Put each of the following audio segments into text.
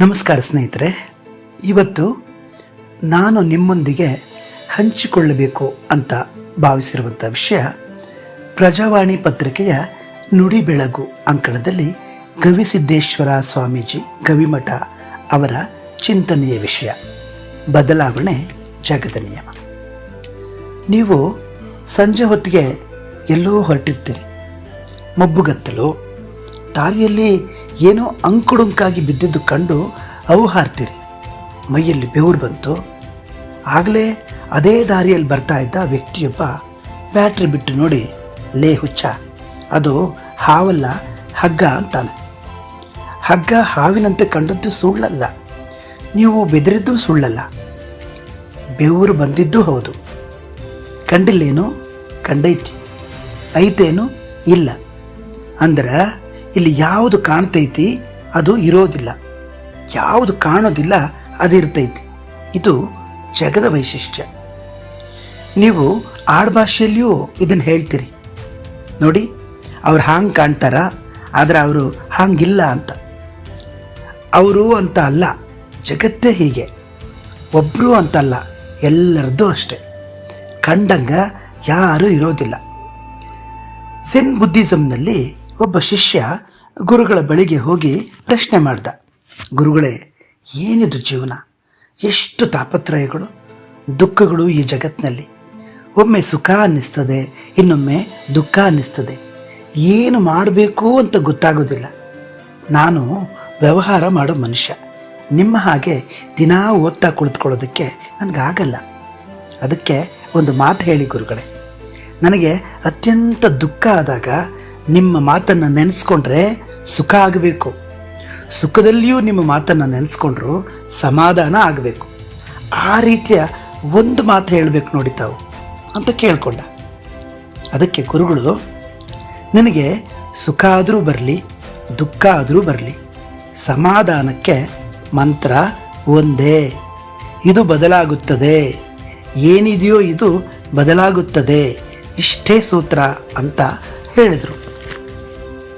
ನಮಸ್ಕಾರ ಸ್ನೇಹಿತರೆ. ಇವತ್ತು ನಾನು ನಿಮ್ಮೊಂದಿಗೆ ಹಂಚಿಕೊಳ್ಳಬೇಕು ಅಂತ ಭಾವಿಸಿರುವಂಥ ವಿಷಯ ಪ್ರಜಾವಾಣಿ ಪತ್ರಿಕೆಯ ನುಡಿ ಬೆಳಗು ಅಂಕಣದಲ್ಲಿ ಗವಿಸಿದ್ದೇಶ್ವರ ಸ್ವಾಮೀಜಿ ಗವಿಮಠ ಅವರ ಚಿಂತನೆಯ ವಿಷಯ, ಬದಲಾವಣೆ ಜಗದ ನಿಯಮ. ನೀವು ಸಂಜೆ ಹೊತ್ತಿಗೆ ಎಲ್ಲೋ ಹೊರಟಿರ್ತೀರಿ. ಮಬ್ಬುಗತ್ತಲು, ದಾರಿಯಲ್ಲಿ ಏನೋ ಅಂಕುಡುಂಕಾಗಿ ಬಿದ್ದಿದ್ದು ಕಂಡು ಅವು ಹಾರ್ತೀರಿ. ಮೈಯಲ್ಲಿ ಬೆವರು ಬಂತು. ಆಗಲೇ ಅದೇ ದಾರಿಯಲ್ಲಿ ಬರ್ತಾ ಇದ್ದ ವ್ಯಕ್ತಿಯೊಬ್ಬ ಬ್ಯಾಟ್ರಿ ಬಿಟ್ಟು ನೋಡಿ, ಲೇ ಹುಚ್ಚ, ಅದು ಹಾವಲ್ಲ ಹಗ್ಗ ಅಂತಾನೆ. ಹಗ್ಗ ಹಾವಿನಂತೆ ಕಂಡದ್ದು ಸುಳ್ಳಲ್ಲ, ನೀವು ಬೆದರಿದ್ದು ಸುಳ್ಳಲ್ಲ, ಬೆವರು ಬಂದಿದ್ದೂ ಹೌದು. ಕಂಡಿಲ್ಲೇನು? ಕಂಡೈತಿ. ಐತೇನು? ಇಲ್ಲ. ಅಂದ್ರೆ ಇಲ್ಲಿ ಯಾವುದು ಕಾಣ್ತೈತಿ ಅದು ಇರೋದಿಲ್ಲ, ಯಾವುದು ಕಾಣೋದಿಲ್ಲ ಅದು ಇರ್ತೈತಿ. ಇದು ಜಗದ ವೈಶಿಷ್ಟ್ಯ. ನೀವು ಆಡ್ಭಾಷೆಯಲ್ಲಿಯೂ ಇದನ್ನು ಹೇಳ್ತೀರಿ. ನೋಡಿ, ಅವ್ರು ಹಾಂಗೆ ಕಾಣ್ತಾರ, ಆದರೆ ಅವರು ಹಾಂಗಿಲ್ಲ ಅಂತ. ಅವರು ಅಂತ ಅಲ್ಲ, ಜಗತ್ತೇ ಹೀಗೆ. ಒಬ್ಬರು ಅಂತಲ್ಲ, ಎಲ್ಲರದ್ದು ಅಷ್ಟೆ. ಕಂಡಂಗ ಯಾರೂ ಇರೋದಿಲ್ಲ. ಝೆನ್ ಬುದ್ಧಿಸಮ್ನಲ್ಲಿ ಒಬ್ಬ ಶಿಷ್ಯ ಗುರುಗಳ ಬಳಿಗೆ ಹೋಗಿ ಪ್ರಶ್ನೆ ಮಾಡ್ದ, ಗುರುಗಳೇ, ಏನಿದು ಜೀವನ? ಎಷ್ಟು ತಾಪತ್ರಯಗಳು, ದುಃಖಗಳು ಈ ಜಗತ್ತಿನಲ್ಲಿ. ಒಮ್ಮೆ ಸುಖ ಅನ್ನಿಸ್ತದೆ, ಇನ್ನೊಮ್ಮೆ ದುಃಖ ಅನ್ನಿಸ್ತದೆ. ಏನು ಮಾಡಬೇಕು ಅಂತ ಗೊತ್ತಾಗೋದಿಲ್ಲ. ನಾನು ವ್ಯವಹಾರ ಮಾಡೋ ಮನುಷ್ಯ, ನಿಮ್ಮ ಹಾಗೆ ದಿನಾ ಓದ್ತಾ ಕುಳಿತುಕೊಳ್ಳೋದಕ್ಕೆ ನನಗಾಗಲ್ಲ. ಅದಕ್ಕೆ ಒಂದು ಮಾತು ಹೇಳಿ ಗುರುಗಳೇ. ನನಗೆ ಅತ್ಯಂತ ದುಃಖ ಆದಾಗ ನಿಮ್ಮ ಮಾತನ್ನು ನೆನೆಸ್ಕೊಂಡ್ರೆ ಸುಖ ಆಗಬೇಕು, ಸುಖದಲ್ಲಿಯೂ ನಿಮ್ಮ ಮಾತನ್ನು ನೆನೆಸ್ಕೊಂಡ್ರು ಸಮಾಧಾನ ಆಗಬೇಕು. ಆ ರೀತಿಯ ಒಂದು ಮಾತು ಹೇಳಬೇಕು ನೋಡಿ ತಾವು ಅಂತ ಕೇಳ್ಕೊಂಡ. ಅದಕ್ಕೆ ಗುರುಗಳು, ನಿನಗೆ ಸುಖ ಆದರೂ ಬರಲಿ, ದುಃಖ ಆದರೂ ಬರಲಿ, ಸಮಾಧಾನಕ್ಕೆ ಮಂತ್ರ ಒಂದೇ. ಇದು ಬದಲಾಗುತ್ತದೆ, ಏನಿದೆಯೋ ಇದು ಬದಲಾಗುತ್ತದೆ, ಇಷ್ಟೇ ಸೂತ್ರ ಅಂತ ಹೇಳಿದರು.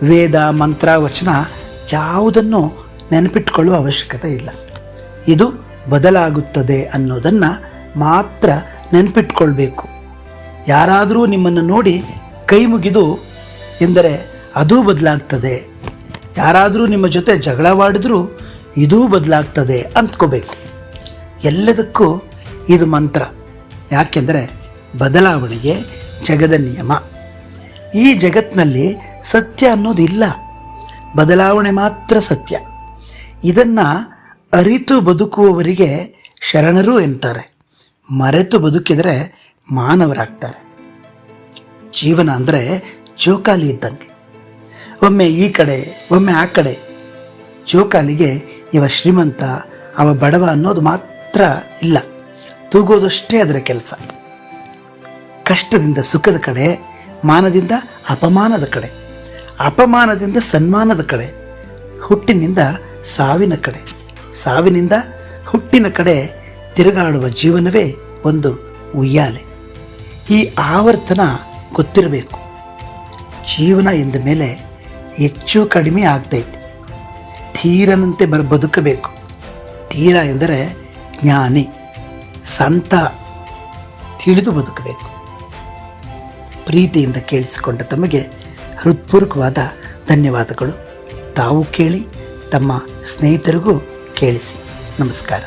ವೇದ, ಮಂತ್ರ, ವಚನ ಯಾವುದನ್ನು ನೆನಪಿಟ್ಕೊಳ್ಳುವ ಅವಶ್ಯಕತೆ ಇಲ್ಲ. ಇದು ಬದಲಾಗುತ್ತದೆ ಅನ್ನೋದನ್ನು ಮಾತ್ರ ನೆನಪಿಟ್ಕೊಳ್ಬೇಕು. ಯಾರಾದರೂ ನಿಮ್ಮನ್ನು ನೋಡಿ ಕೈ ಮುಗಿದು ಎಂದರೆ ಅದೂ ಬದಲಾಗ್ತದೆ. ಯಾರಾದರೂ ನಿಮ್ಮ ಜೊತೆ ಜಗಳವಾಡಿದ್ರೂ ಇದೂ ಬದಲಾಗ್ತದೆ ಅಂದ್ಕೋಬೇಕು. ಎಲ್ಲದಕ್ಕೂ ಇದು ಮಂತ್ರ. ಯಾಕೆಂದರೆ ಬದಲಾವಣೆಗೆ ಜಗದ ನಿಯಮ. ಈ ಜಗತ್ತಿನಲ್ಲಿ ಸತ್ಯ ಅನ್ನೋದಿಲ್ಲ, ಬದಲಾವಣೆ ಮಾತ್ರ ಸತ್ಯ. ಇದನ್ನು ಅರಿತು ಬದುಕುವವರಿಗೆ ಶರಣರು ಎಂತಾರೆ, ಮರೆತು ಬದುಕಿದರೆ ಮಾನವರಾಗ್ತಾರೆ. ಜೀವನ ಅಂದರೆ ಜೋಕಾಲಿ ಇದ್ದಂಗೆ, ಒಮ್ಮೆ ಈ ಕಡೆ ಒಮ್ಮೆ ಆ ಕಡೆ. ಜೋಕಾಲಿಗೆ ಇವ ಶ್ರೀಮಂತ ಅವ ಬಡವ ಅನ್ನೋದು ಮಾತ್ರ ಇಲ್ಲ, ತೂಗೋದಷ್ಟೇ ಅದರ ಕೆಲಸ. ಕಷ್ಟದಿಂದ ಸುಖದ ಕಡೆ, ಮಾನದಿಂದ ಅಪಮಾನದ ಕಡೆ, ಅಪಮಾನದಿಂದ ಸನ್ಮಾನದ ಕಡೆ, ಹುಟ್ಟಿನಿಂದ ಸಾವಿನ ಕಡೆ, ಸಾವಿನಿಂದ ಹುಟ್ಟಿನ ಕಡೆ ತಿರುಗಾಡುವ ಜೀವನವೇ ಒಂದು ಉಯ್ಯಾಲೆ. ಈ ಆವರ್ತನ ಗೊತ್ತಿರಬೇಕು. ಜೀವನ ಎಂದ ಮೇಲೆ ಹೆಚ್ಚು ಕಡಿಮೆ ಆಗ್ತೈತೆ. ಧೀರನಂತೆ ಬದುಕಬೇಕು. ಧೀರ ಎಂದರೆ ಜ್ಞಾನಿ, ಸಂತ, ತಿಳಿದು ಬದುಕಬೇಕು. ಪ್ರೀತಿಯಿಂದ ಕೇಳಿಸಿಕೊಂಡ ತಮಗೆ ಹೃತ್ಪೂರ್ವಕವಾದ ಧನ್ಯವಾದಗಳು. ತಾವು ಕೇಳಿ ತಮ್ಮ ಸ್ನೇಹಿತರಿಗೂ ಕೇಳಿಸಿ. ನಮಸ್ಕಾರ.